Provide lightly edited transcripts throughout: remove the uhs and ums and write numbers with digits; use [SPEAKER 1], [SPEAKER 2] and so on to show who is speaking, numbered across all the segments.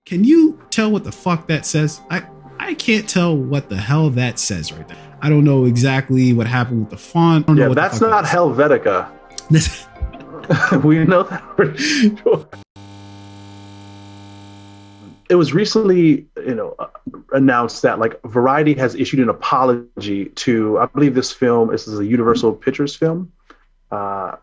[SPEAKER 1] Can you tell what the fuck that says? I can't tell what the hell that says right there. I don't know exactly what happened with the font.
[SPEAKER 2] Yeah, that's not Helvetica. We know that for sure. It was recently, announced that like Variety has issued an apology to, I believe this is a Universal Pictures film. So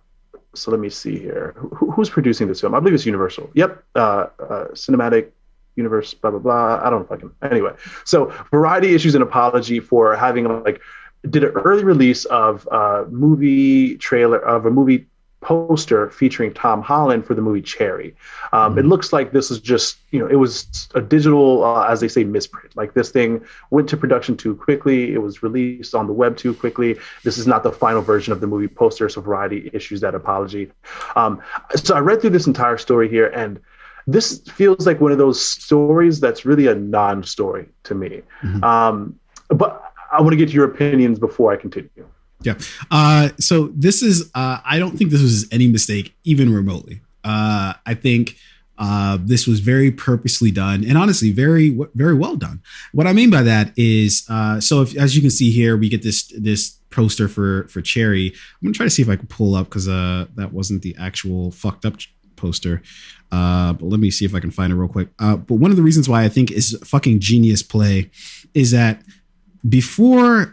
[SPEAKER 2] let me see here. Who's producing this film? I believe it's Universal. Yep. Cinematic Universe, blah, blah, blah. I don't know if I can. Anyway, so Variety issues an apology for having did an early release of a movie poster featuring Tom Holland for the movie Cherry. It looks like this is just, it was a digital, as they say, misprint. Like this thing went to production too quickly. It was released on the web too quickly. This is not the final version of the movie poster, so Variety issues that apology. So I read through this entire story here, and this feels like one of those stories that's really a non-story to me. But I want to get your opinions before I continue.
[SPEAKER 1] Yeah. So this is, I don't think this was any mistake, even remotely. I think this was very purposely done and honestly, very, very well done. What I mean by that is, as you can see here, we get this poster for Cherry. I'm going to try to see if I can pull up because that wasn't the actual fucked up poster. But let me see if I can find it real quick. But one of the reasons why I think is fucking genius play is that before,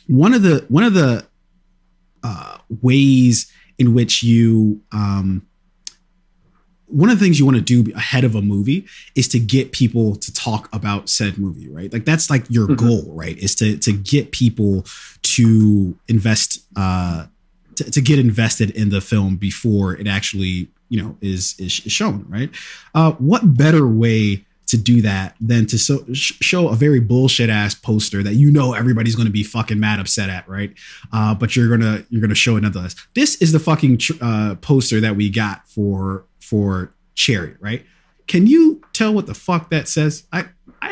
[SPEAKER 1] one of the ways in which you one of the things you want to do ahead of a movie is to get people to talk about said movie, right? Like that's like your goal, right? Is to get people to invest to get invested in the film before it actually is shown, right? What better way to do that than to show a very bullshit ass poster that everybody's going to be fucking mad upset at, right? But you're gonna show it nonetheless. This is the fucking poster that we got for Cherry, right? Can you tell what the fuck that says? I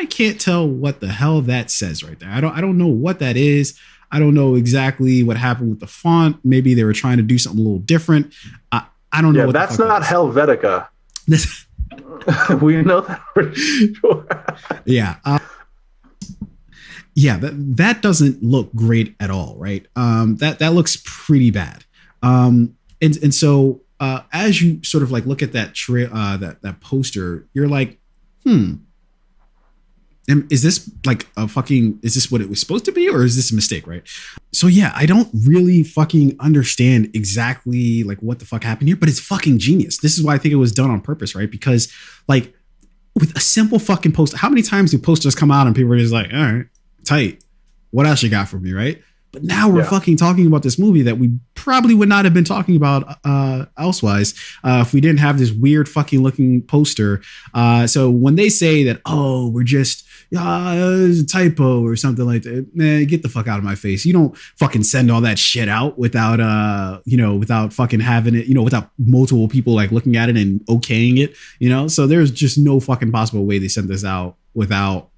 [SPEAKER 1] can't tell what the hell that says right there. I don't know what that is. I don't know exactly what happened with the font. Maybe they were trying to do something a little different. I don't know.
[SPEAKER 2] Yeah, that's not Helvetica. We know that for sure. Yeah.
[SPEAKER 1] That doesn't look great at all, right? That looks pretty bad. And so as you sort of like look at that that poster, you're like, is this like is this what it was supposed to be, or is this a mistake, right? So yeah, I don't really fucking understand exactly like what the fuck happened here, but it's fucking genius. This is why I think it was done on purpose, right? Because like with a simple fucking poster, how many times do posters come out and people are just like, all right, tight, what else you got for me, right? But now we're fucking talking about this movie that we probably would not have been talking about elsewise if we didn't have this weird fucking looking poster. So when they say that, oh, we're just there's a typo or something like that, man, get the fuck out of my face. You don't fucking send all that shit out without without fucking having it, without multiple people like looking at it and okaying it, So there's just no fucking possible way they sent this out without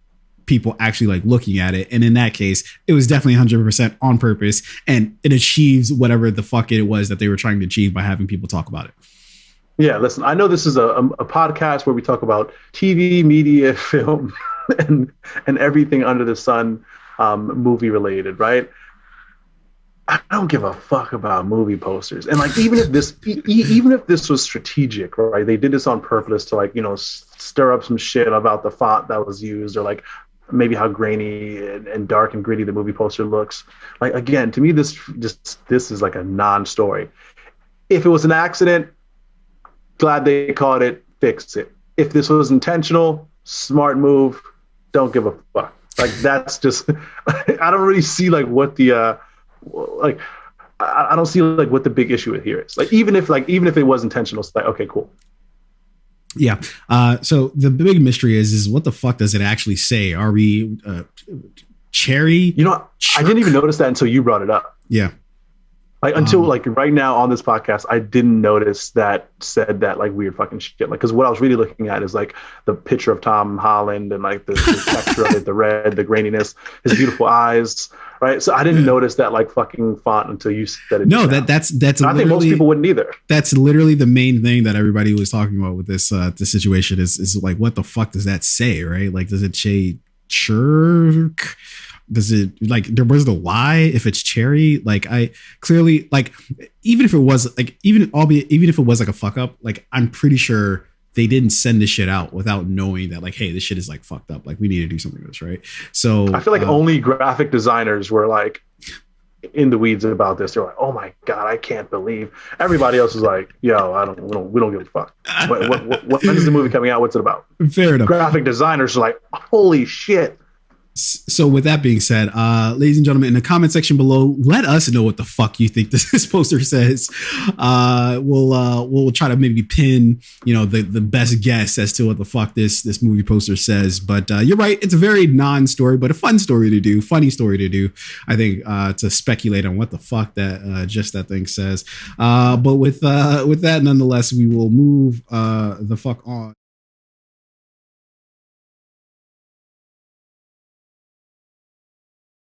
[SPEAKER 1] people actually like looking at it. And in that case, it was definitely 100% on purpose, and it achieves whatever the fuck it was that they were trying to achieve by having people talk about it.
[SPEAKER 2] Yeah, listen, I know this is a podcast where we talk about TV, media, film, and everything under the sun, movie related, right? I don't give a fuck about movie posters. And like, even if this was strategic, right? They did this on purpose to like, stir up some shit about the font that was used, or like maybe how grainy and dark and gritty the movie poster looks. Like, again, to me, this is like a non-story. If it was an accident, glad they caught it, fixed it. If this was intentional, smart move, don't give a fuck. Like, that's just, I don't really see like what the, I don't see like what the big issue here is. Like, even if it was intentional, it's like, okay, cool.
[SPEAKER 1] Yeah. So the big mystery is what the fuck does it actually say? Are we Cherry?
[SPEAKER 2] Cherkk? I didn't even notice that until you brought it up.
[SPEAKER 1] Yeah.
[SPEAKER 2] Like until like right now on this podcast, I didn't notice that said that like weird fucking shit. Like, because what I was really looking at is like the picture of Tom Holland and like the texture of it, the red, the graininess, his beautiful eyes, right? So I didn't notice that like fucking font until you said it.
[SPEAKER 1] No, that's
[SPEAKER 2] I think most people wouldn't either.
[SPEAKER 1] That's literally the main thing that everybody was talking about with this situation is like, what the fuck does that say, right? Like, does it say Cherkk? Does it like where's the Y if it's cherry? Like, I clearly, like, even if it was like, even if it was like a fuck up, like, I'm pretty sure they didn't send this shit out without knowing that, like, hey, this shit is like fucked up. Like, we need to do something with this, right? So
[SPEAKER 2] I feel like only graphic designers were like in the weeds about this. They're like, oh my God, I can't believe. Everybody else is like, yo, we don't give a fuck. When is the movie coming out? What's it about?
[SPEAKER 1] Fair enough.
[SPEAKER 2] Graphic designers are like, holy shit.
[SPEAKER 1] So with that being said, ladies and gentlemen, in the comment section below, let us know what the fuck you think this poster says. We'll try to maybe pin, the best guess as to what the fuck this movie poster says. But you're right, it's a very non-story, but a fun story to do, funny story to do. I think to speculate on what the fuck that thing says. But with that, nonetheless, we will move the fuck on.